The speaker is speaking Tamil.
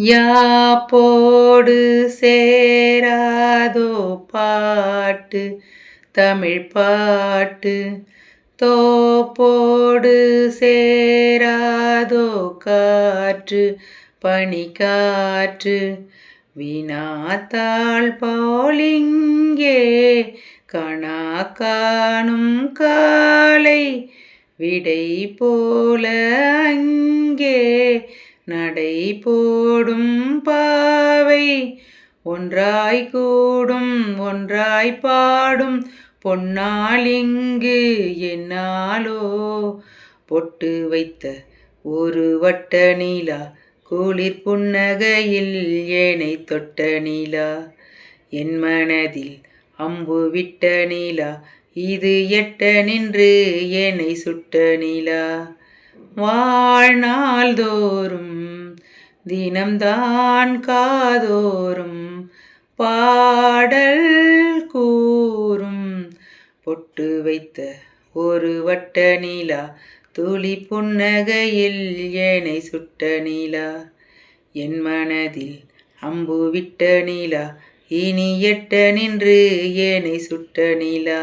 யாப்போடு சேராதோ பாட்டு தமிழ் பாட்டு, தோப்போடு சேராதோ காற்று பனிக்காற்று, வினாத்தாள் போலிங்கே கனா காணும் காலை, விடை போல அங்கே நடை போடும் பாவை, ஒன்றாய் கூடும் ஒன்றாய் பாடும் பொன்னாள் இங்கு என்னாலோ, பொட்டு வைத்த ஒரு வட்ட நிலா குளிர் புன்னகையில் ஏனை தொட்ட நிலா, என் மனதில் அம்பு விட்ட நிலா இது எட்ட நின்று என்னை சுட்ட நிலா, வாழ்நாள் தோறும் தினம்தான் காதோறும் பாடல் கூறும், பொட்டு வைத்த ஒரு வட்ட நிலா துளி புன்னகையில் ஏனை சுட்ட நிலா, என் மனதில் அம்பு விட்ட நிலா இனி எட்ட நின்று ஏனை சுட்ட நிலா.